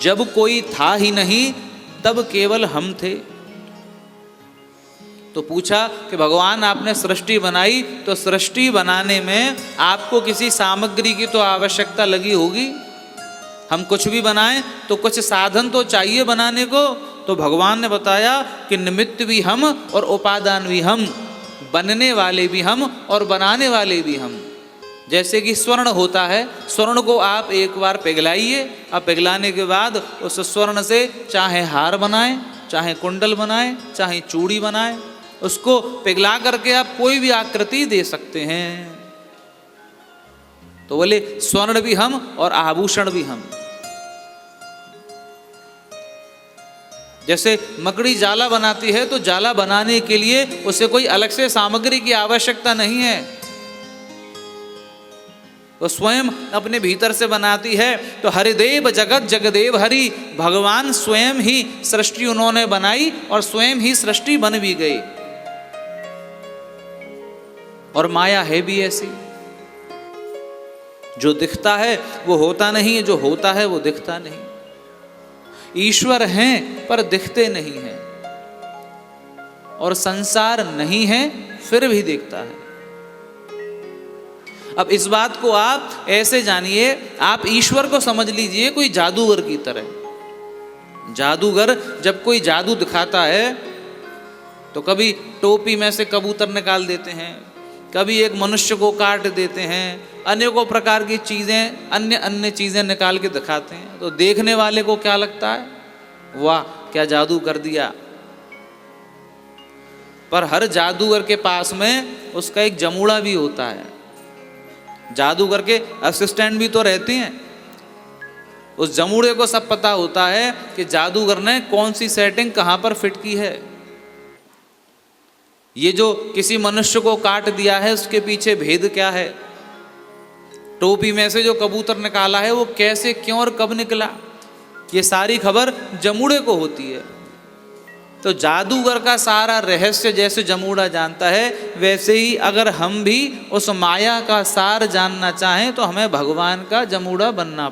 जब कोई था ही नहीं तब केवल हम थे। तो पूछा कि भगवान आपने सृष्टि बनाई तो सृष्टि बनाने में आपको किसी सामग्री की तो आवश्यकता लगी होगी। हम कुछ भी बनाएं तो कुछ साधन तो चाहिए बनाने को। तो भगवान ने बताया कि निमित्त भी हम और उपादान भी हम, बनने वाले भी हम और बनाने वाले भी हम। जैसे कि स्वर्ण होता है, स्वर्ण को आप एक बार पिघलाइए, अब पिघलाने के बाद उस स्वर्ण से चाहे हार बनाएं, चाहे कुंडल बनाएं, चाहे चूड़ी बनाएं, उसको पिघला करके आप कोई भी आकृति दे सकते हैं। तो बोले स्वर्ण भी हम और आभूषण भी हम। जैसे मकड़ी जाला बनाती है तो जाला बनाने के लिए उसे कोई अलग से सामग्री की आवश्यकता नहीं है, वो स्वयं अपने भीतर से बनाती है। तो हरिदेव जगत जगदेव हरि, भगवान स्वयं ही सृष्टि उन्होंने बनाई और स्वयं ही सृष्टि बन भी गई। और माया है भी ऐसी, जो दिखता है वो होता नहीं है, जो होता है वो दिखता नहीं। ईश्वर हैं पर दिखते नहीं हैं, और संसार नहीं है फिर भी दिखता है। अब इस बात को आप ऐसे जानिए, आप ईश्वर को समझ लीजिए कोई जादूगर की तरह। जादूगर जब कोई जादू दिखाता है तो कभी टोपी में से कबूतर निकाल देते हैं, कभी एक मनुष्य को काट देते हैं, अनेकों प्रकार की चीज़ें, अन्य चीज़ें निकाल के दिखाते हैं। तो देखने वाले को क्या लगता है, वाह क्या जादू कर दिया। पर हर जादूगर के पास में उसका एक जमूड़ा भी होता है। जादूगर के असिस्टेंट भी तो रहते हैं। उस जमूड़े को सब पता होता है कि जादूगर ने कौन सी सेटिंग कहाँ पर फिट की है। ये जो किसी मनुष्य को काट दिया है उसके पीछे भेद क्या है, टोपी में से जो कबूतर निकाला है वो कैसे, क्यों और कब निकला, ये सारी खबर जमूड़े को होती है। तो जादूगर का सारा रहस्य जैसे जमूड़ा जानता है, वैसे ही अगर हम भी उस माया का सार जानना चाहें तो हमें भगवान का जमूड़ा बनना पड़ेगा।